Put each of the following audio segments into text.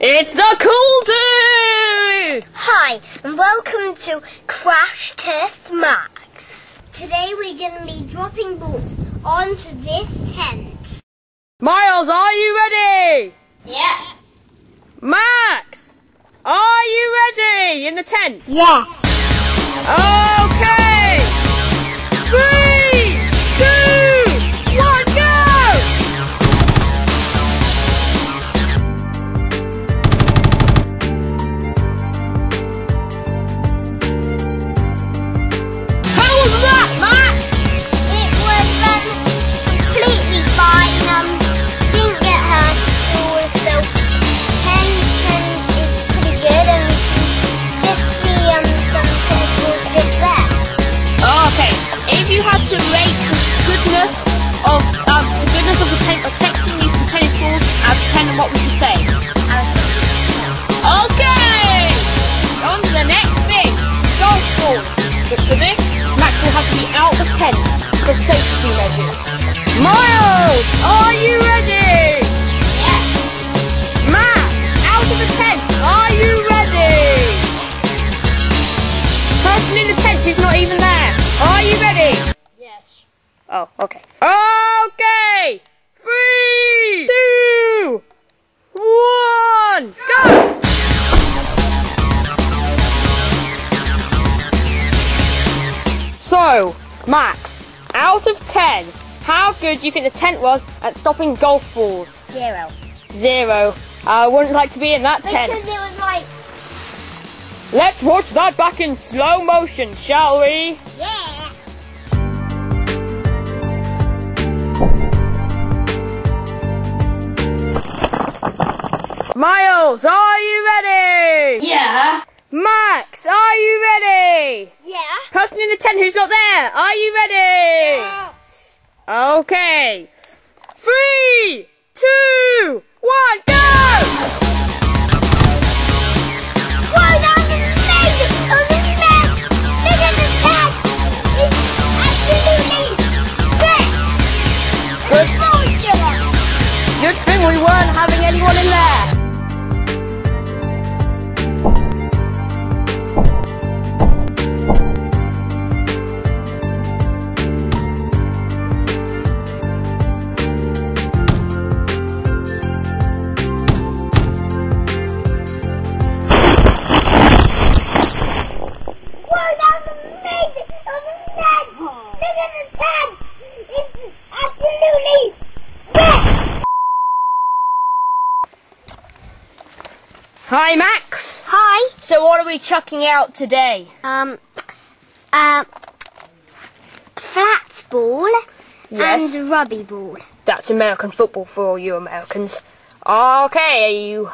It's the Cool Dude! Hi, and welcome to Crash Test Max. Today we're going to be dropping balls onto this tent. Miles, are you ready? Yeah. Max, are you ready in the tent? Yeah. Okay! 3, 2, 1, go! How was that, Max? It was completely fine. Didn't get hurt at all. So tension is pretty good, and just see some tennis balls just there. Okay, if you had to rate the goodness of the tent protecting you from tennis balls out of 10, what would you say? Okay! On to the next thing, golf balls. But for this, Max will have to be out of the tent for safety measures. Miles, are you ready? Yeah. Max, out of the tent, are you ready? Person in the tent who's not even there, are you ready? Yes. Oh, okay. Okay! 3, 2, 1, go! So, Max, out of 10, how good do you think the tent was at stopping golf balls? 0. 0. I wouldn't like to be in that tent. Because it was like, Let's watch that back in slow motion, shall we? yeah. Miles, are you ready? Yeah. Max, are you ready? Yeah. Person in the tent who's not there, are you ready? Yes. Okay. 3, 2, 1, go! Whoa, that was amazing! That was amazing! Look at the tent! It's absolutely great! Good thing we weren't having anyone in there. Hi, Max. Hi. So what are we chucking out today? Flat ball Yes. and rugby ball. That's American football for all you Americans. Okay, are you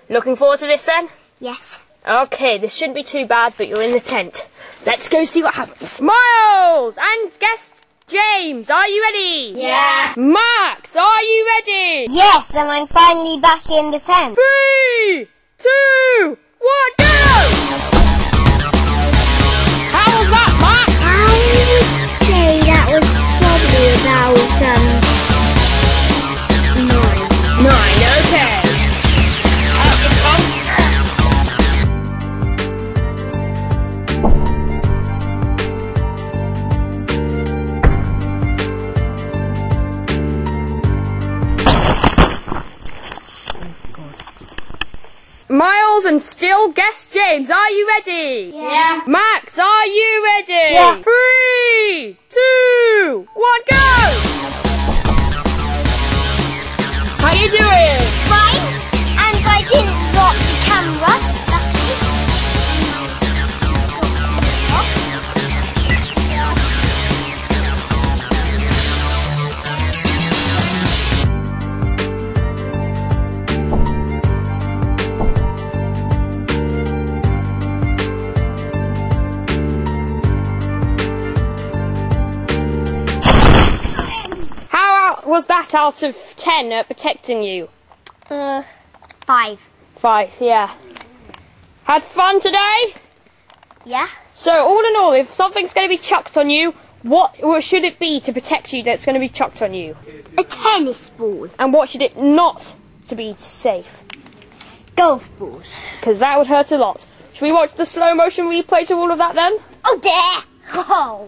looking forward to this then? Yes. Okay, this shouldn't be too bad, but you're in the tent. Let's go see what happens. Miles and guest James, are you ready? Yeah. Max, are you ready? Yes, and I'm finally back in the tent. 3, 2, 1, go! How was that, Max? I would say that was probably about 9. 9, okay. Up it comes. Miles and still guest James, are you ready? Yeah. Max, are you ready? Yeah. 3, 2, 1, go! How you doing? Fine, and I didn't drop the camera, luckily. How was that out of 10 at protecting you? 5. 5, yeah. Had fun today? Yeah. So all in all, if something's going to be chucked on you, what should it be to protect you that's going to be chucked on you? A tennis ball. And what should it not to be safe? golf balls. Because that would hurt a lot. Should we watch the slow motion replay to all of that then? Oh dear! Oh.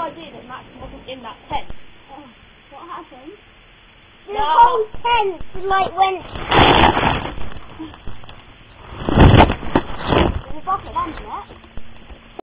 Idea that Max wasn't in that tent. Oh, what happened? The No. whole tent like went. There's a bucket under it.